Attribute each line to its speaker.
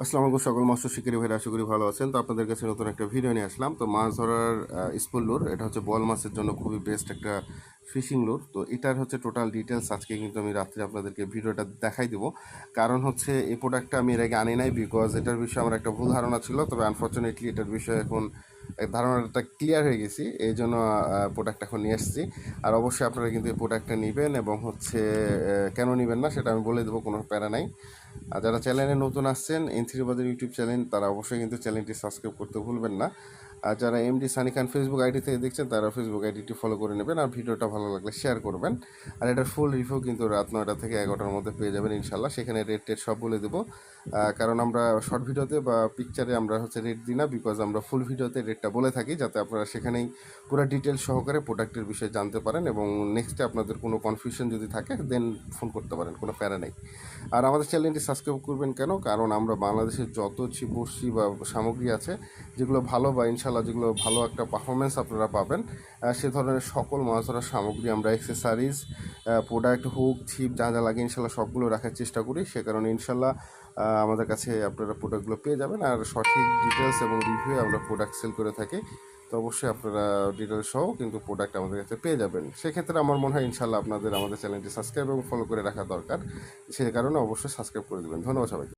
Speaker 1: আসসালামু আলাইকুম সকল মৎস্য শিকারী ভাইরা, আশা করি ভালো আছেন। তো আপনাদের কাছে নতুন একটা ভিডিও নিয়ে আসলাম। তো মাছ ধরার স্পল লুর, এটা হচ্ছে বল মাছের জন্য খুবই বেস্ট একটা ফিশিং লুর। তো এটার হচ্ছে টোটাল ডিটেলস আজকে কিন্তু আমি রাত্রে আপনাদেরকে ভিডিওটা দেখাই দেবো। কারণ হচ্ছে এই প্রোডাক্টটা আমি এর আগে আনি নাই, বিকজ এটার বিষয়ে আমার একটা ভুল ধারণা ছিল। তবে আনফর্চুনেটলি এটার বিষয়ে এখন ধারণাটা ক্লিয়ার হয়ে গেছি, এই জন্য প্রোডাক্ট এখন নিয়ে এসেছি। আর অবশ্যই আপনারা কিন্তু এই প্রোডাক্টটা নেবেন, এবং হচ্ছে কেন নেবেন না সেটা আমি বলে দেবো, কোনো প্যারা নাই। আর যারা চ্যানেলে নতুন আসছেন, এন3 বাজার ইউটিউব চ্যানেল, তারা অবশ্যই কিন্তু চ্যানেলটি সাবস্ক্রাইব করতে ভুলবেন না। আর যারা এমডি সানি খান ফেসবুক আইডি থেকে দেখছেন, তারা ফেসবুক আইডিটি ফলো করে নেবেন, আর ভিডিওটা ভালো লাগলে শেয়ার করবেন। আর এটার ফুল রিভিউ কিন্তু রাত 9টা থেকে 11টার মধ্যে পেয়ে যাবেন ইনশাল্লাহ। সেখানে রেট টেট সব বলে দেবো। কারণ আমরা শর্ট ভিডিওতে বা পিকচারে আমরা হচ্ছে রেট দিই না, বিকজ আমরা ফুল ভিডিওতে রেটটা বলে থাকি, যাতে আপনারা সেখানেই পুরো ডিটেল সহকারে প্রোডাক্টের বিষয়ে জানতে পারেন, এবং নেক্সটে আপনাদের কোনো কনফিউশন যদি থাকে দেন ফোন করতে পারেন, কোনো প্যারা নেই। আর আমাদের চ্যানেলটি সাবস্ক্রাইব করবেন কেন? কারণ আমরা বাংলাদেশের যত বড়শি বা সামগ্রী আছে, যেগুলো ভালো বা ইনশাল্লাহ যেগুলো ভালো একটা পারফরমেন্স আপনারা পাবেন, সে ধরনের সকল মাছ ধরার সামগ্রী আমরা অ্যাক্সেসারিজ, প্রোডাক্ট, হুক, ছিপ যা যা লাগে ইনশাল্লাহ সবগুলো রাখার চেষ্টা করি। সে কারণে ইনশাল্লাহ আমাদের কাছে আপনারা প্রোডাক্টগুলো পেয়ে যাবেন, আর সঠিক ডিটেলস এবং রিভিউ আমরা প্রোডাক্ট সেল করে থাকি। তো অবশ্যই আপনারা ডিটেলস সহ কিন্তু প্রোডাক্ট আমাদের কাছে পেয়ে যাবেন। সেক্ষেত্রে আমার মনে হয় ইনশাল্লাহ আপনাদের আমাদের চ্যানেলটি সাবস্ক্রাইব এবং ফলো করে রাখা দরকার। সেই কারণে অবশ্যই সাবস্ক্রাইব করে দেবেন। ধন্যবাদ সবাইকে।